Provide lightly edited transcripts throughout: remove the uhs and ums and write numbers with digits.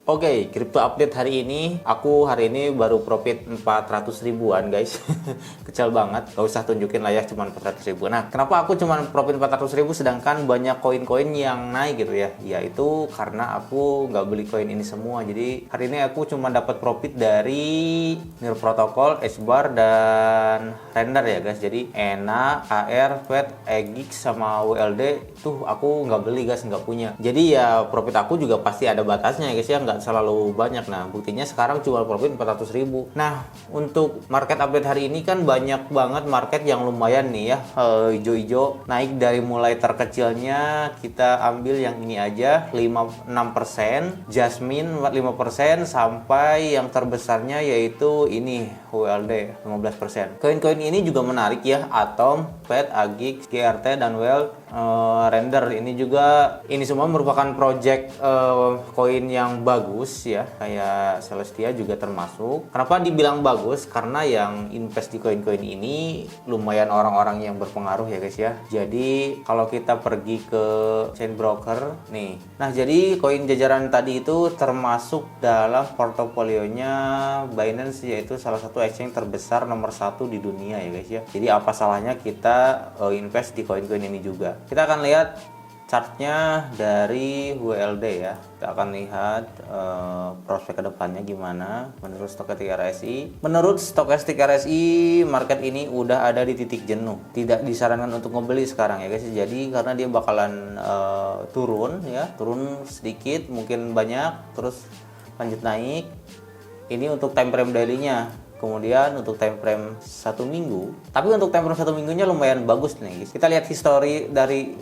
Oke, crypto update hari ini. Aku hari ini baru profit 400 ribuan guys. Kecil banget, gak usah tunjukin lah ya, cuma 400 ribu. Nah, kenapa aku cuma profit 400 ribu sedangkan banyak koin-koin yang naik gitu ya? Yaitu karena aku nggak beli koin ini semua. Jadi hari ini aku cuma dapat profit dari Near Protocol, H-Bar, dan Render ya guys. Jadi ENA, AR, FED, EGX, sama WLD tuh aku nggak beli guys, nggak punya. Jadi ya profit aku juga pasti ada batasnya ya guys ya, nggak selalu banyak. Nah, buktinya sekarang cuma profit 400 ribu. Nah, untuk market update hari ini kan banyak banget market yang lumayan nih ya, hijau-hijau naik dari mulai terkecilnya. Kita ambil yang ini aja 6%, Jasmine 5%, sampai yang terbesarnya yaitu ini WLD 15%. Koin-koin ini juga menarik ya, Atom, FED, AGX, GRT, dan Render. Ini juga, ini semua merupakan project koin yang bagus ya, kayak Celestia juga termasuk. Kenapa dibilang bagus? Karena yang invest di koin-koin ini lumayan orang-orang yang berpengaruh ya guys ya. Jadi kalau kita pergi ke chain broker nih, nah jadi koin jajaran tadi itu termasuk dalam portofolionya Binance, yaitu salah satu exchange terbesar nomor 1 di dunia ya guys ya. Jadi apa salahnya kita invest di koin-koin ini juga. Kita akan lihat chartnya dari WLD ya. Kita akan lihat prospek kedepannya gimana menurut Stochastic RSI. Menurut Stochastic RSI, market ini udah ada di titik jenuh. Tidak disarankan untuk membeli sekarang ya guys. Jadi karena dia bakalan turun ya, turun sedikit, mungkin banyak, terus lanjut naik. Ini untuk time frame daily-nya. Kemudian untuk time frame 1 minggu, tapi untuk time frame 1 minggunya lumayan bagus nih guys. Kita lihat history dari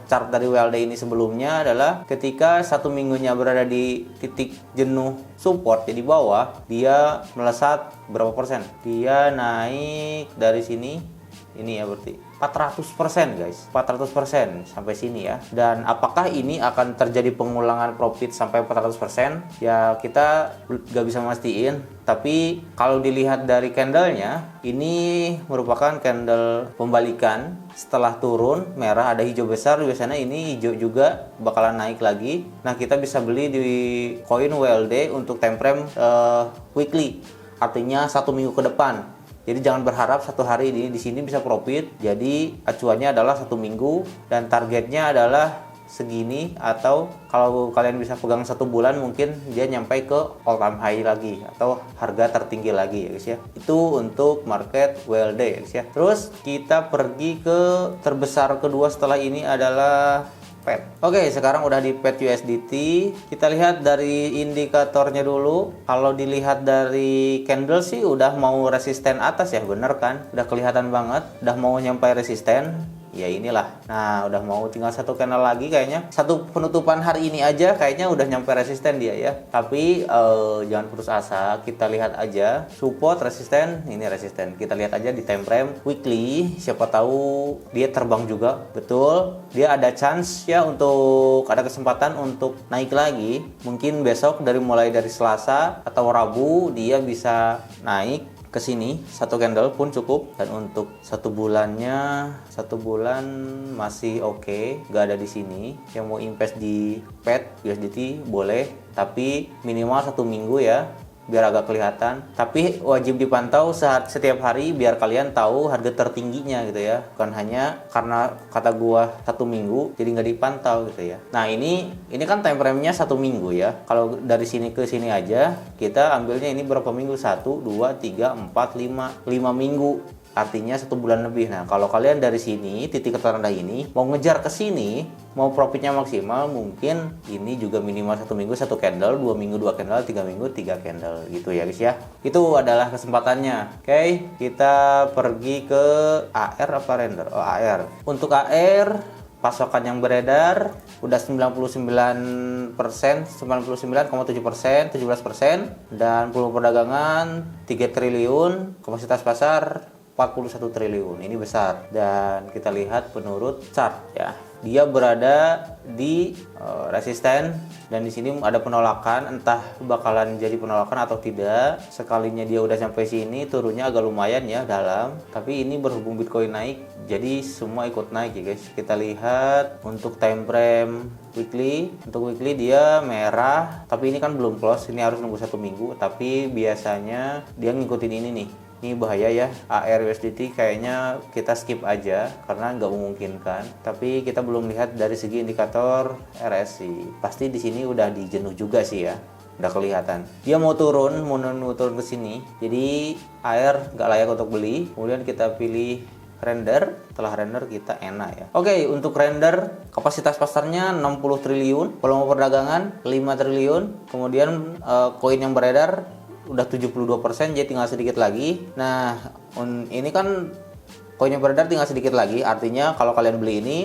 chart dari WLD ini sebelumnya adalah ketika 1 minggunya berada di titik jenuh support, jadi bawah, dia melesat berapa persen? Dia naik dari sini, ini ya berarti 400% guys, 400% sampai sini ya. Dan apakah ini akan terjadi pengulangan profit sampai 400%? Ya kita gak bisa mastiin. Tapi kalau dilihat dari candlenya, ini merupakan candle pembalikan. Setelah turun merah ada hijau besar, biasanya ini hijau juga bakalan naik lagi. Nah, kita bisa beli di koin WLD untuk time frame weekly, artinya 1 minggu ke depan. Jadi jangan berharap 1 hari ini di sini bisa profit. Jadi acuannya adalah 1 minggu dan targetnya adalah segini, atau kalau kalian bisa pegang 1 bulan mungkin dia nyampe ke all time high lagi atau harga tertinggi lagi ya guys ya. Itu untuk market WLD ya guys ya. Terus kita pergi ke terbesar kedua setelah ini adalah FED. Oke, sekarang udah di FED USDT. Kita lihat dari indikatornya dulu. Kalau dilihat dari candle sih udah mau resisten atas ya, bener kan? Udah kelihatan banget, udah mau nyampe resisten. Ya inilah. Nah, udah mau tinggal 1 candle lagi kayaknya. 1 penutupan hari ini aja kayaknya udah nyampe resisten dia ya. Tapi jangan putus asa. Kita lihat aja support, resisten, ini resisten. Kita lihat aja di time frame weekly. Siapa tahu dia terbang juga. Betul. Dia ada chance ya, untuk ada kesempatan untuk naik lagi. Mungkin besok mulai dari Selasa atau Rabu dia bisa naik ke sini. 1 candle pun cukup. Dan untuk 1 bulannya, 1 bulan masih oke, gak ada di sini. Yang mau invest di FED USDT boleh, tapi minimal 1 minggu ya, biar agak kelihatan. Tapi wajib dipantau setiap hari biar kalian tahu harga tertingginya gitu ya. Bukan hanya karena kata gua 1 minggu jadi nggak dipantau gitu ya. Nah, ini kan time frame-nya 1 minggu ya. Kalau dari sini ke sini aja kita ambilnya ini berapa minggu? 1, 2, 3, 4, 5 minggu. Artinya 1 bulan lebih. Nah, kalau kalian dari sini titik terendah ini mau ngejar ke sini, mau profitnya maksimal, mungkin ini juga minimal 1 minggu 1 candle, 2 minggu 2 candle, 3 minggu 3 candle gitu ya guys ya. Itu adalah kesempatannya. Oke, kita pergi ke AR apa Render? Oh, AR. Untuk AR, pasokan yang beredar udah 99%, 99,7%, 17%, dan volume perdagangan 3 triliun, kapasitas pasar 41 triliun. Ini besar. Dan kita lihat menurut chart ya, dia berada di resisten, dan di sini ada penolakan, entah bakalan jadi penolakan atau tidak. Sekalinya dia udah sampai sini, turunnya agak lumayan ya dalam, tapi ini berhubung Bitcoin naik jadi semua ikut naik ya guys. Kita lihat untuk time frame weekly. Untuk weekly dia merah, tapi ini kan belum close, ini harus nunggu 1 minggu. Tapi biasanya dia ngikutin ini nih. Ini bahaya ya, AR USDT kayaknya kita skip aja karena nggak memungkinkan. Tapi kita belum lihat dari segi indikator RSI. Pasti di sini udah dijenuh juga sih ya, udah kelihatan. Dia mau turun ke sini. Jadi AR nggak layak untuk beli. Kemudian kita pilih render. Setelah render kita enak ya. Oke, untuk render kapasitas pasarnya 60 triliun, volume perdagangan 5 triliun. Kemudian koin yang beredar udah 72%, jadi tinggal sedikit lagi. Nah, ini kan koinnya beredar tinggal sedikit lagi. Artinya kalau kalian beli ini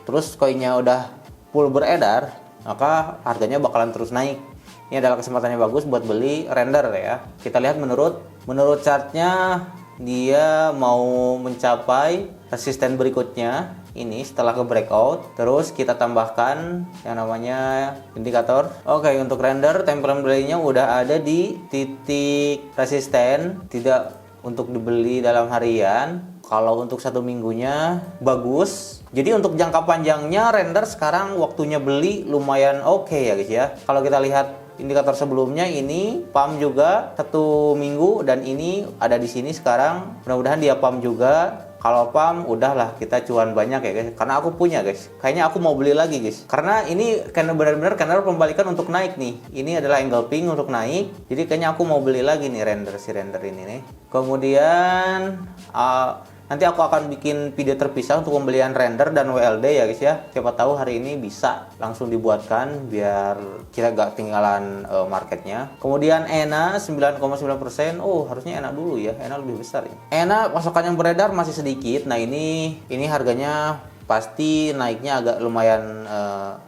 terus koinnya udah full beredar, maka harganya bakalan terus naik. Ini adalah kesempatan yang bagus buat beli render ya. Kita lihat menurut chartnya dia mau mencapai resisten berikutnya ini setelah ke breakout. Terus kita tambahkan yang namanya indikator. Oke, untuk render time frame delay-nya udah ada di titik resisten, tidak untuk dibeli dalam harian. Kalau untuk 1 minggunya bagus. Jadi untuk jangka panjangnya render sekarang waktunya beli lumayan oke ya guys ya. Kalau kita lihat indikator sebelumnya ini pump juga 1 minggu, dan ini ada di sini sekarang. Mudah-mudahan dia pump juga. Kalau pump udahlah kita cuan banyak ya guys. Karena aku punya guys. Kayaknya aku mau beli lagi guys. Karena ini karena benar-benar karena pembalikan untuk naik nih. Ini adalah engulfing untuk naik. Jadi kayaknya aku mau beli lagi nih render ini nih. Kemudian nanti aku akan bikin video terpisah untuk pembelian render dan WLD ya guys ya. Siapa tahu hari ini bisa langsung dibuatkan biar kita gak ketinggalan marketnya. Kemudian ENA 9,9%. Oh, harusnya ENA dulu ya. ENA lebih besar ya. ENA pasokan yang beredar masih sedikit. Nah, ini harganya pasti naiknya agak lumayan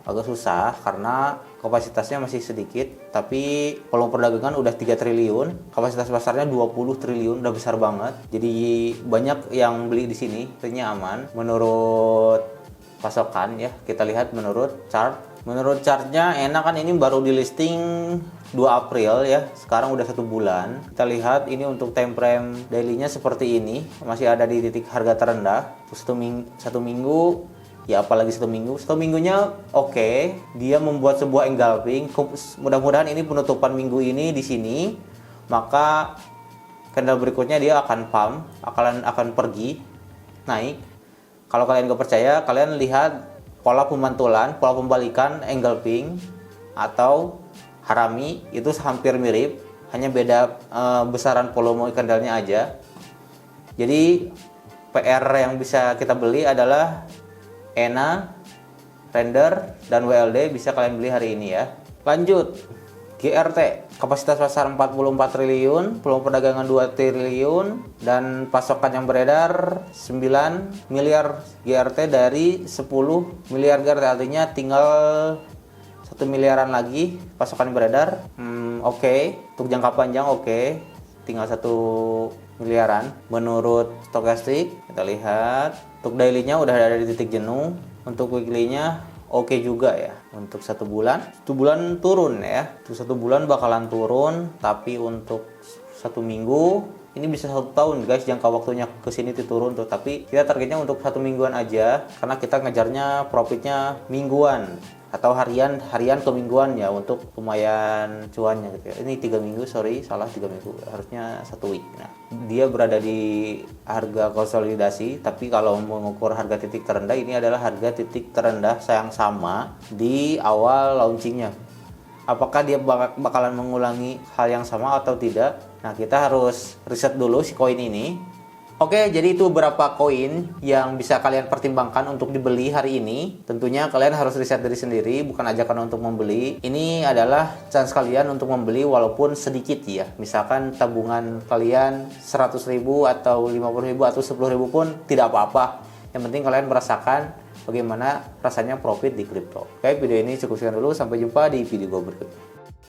agak susah karena kapasitasnya masih sedikit, tapi volume perdagangan udah 3 triliun, kapasitas pasarnya 20 triliun, udah besar banget. Jadi banyak yang beli di sini, artinya aman. Menurut pasokan ya, kita lihat menurut chart. Menurut chartnya enak kan ini baru di listing 2 April ya, sekarang udah 1 bulan. Kita lihat ini untuk time frame daily-nya seperti ini, masih ada di titik harga terendah. Satu minggu ya, apalagi 1 minggunya oke. Dia membuat sebuah engulfing. Mudah-mudahan ini penutupan minggu ini di sini, maka candle berikutnya dia akan pump, akan pergi naik. Kalau kalian gak percaya, kalian lihat pola pemantulan, pola pembalikan engulfing atau harami itu hampir mirip, hanya beda besaran volume candlenya aja. Jadi PR yang bisa kita beli adalah ENA, render, dan WLD bisa kalian beli hari ini ya. Lanjut, GRT, kapasitas pasar 44 triliun, volume perdagangan 2 triliun, dan pasokan yang beredar 9 miliar GRT dari 10 miliar GRT, artinya tinggal 1 miliaran lagi pasokan yang beredar. Oke. Untuk jangka panjang oke. Tinggal 1 miliaran menurut stokastik. Kita lihat untuk daily-nya udah ada di titik jenuh. Untuk weekly-nya oke juga ya. Untuk 1 bulan turun ya. Untuk 1 bulan bakalan turun, tapi untuk 1 minggu ini bisa 1 tahun guys, jangka waktunya ke sini turun tuh. Tapi kita targetnya untuk 1 mingguan aja karena kita ngejarnya profitnya mingguan atau harian ke mingguan ya, untuk lumayan cuannya gitu ya. Ini 3 minggu, salah 3 minggu, harusnya 1 week. Nah, dia berada di harga konsolidasi, tapi kalau mengukur harga titik terendah, ini adalah harga titik terendah yang sama di awal launchingnya. Apakah dia bakalan mengulangi hal yang sama atau tidak? Nah, kita harus riset dulu si koin ini. Oke, jadi itu beberapa koin yang bisa kalian pertimbangkan untuk dibeli hari ini. Tentunya kalian harus riset diri sendiri, bukan ajakan untuk membeli. Ini adalah chance kalian untuk membeli walaupun sedikit ya. Misalkan tabungan kalian 100.000 atau 50.000 atau 10.000 pun tidak apa-apa. Yang penting kalian merasakan bagaimana rasanya profit di kripto. Oke, video ini cukup sekian dulu. Sampai jumpa di video berikutnya.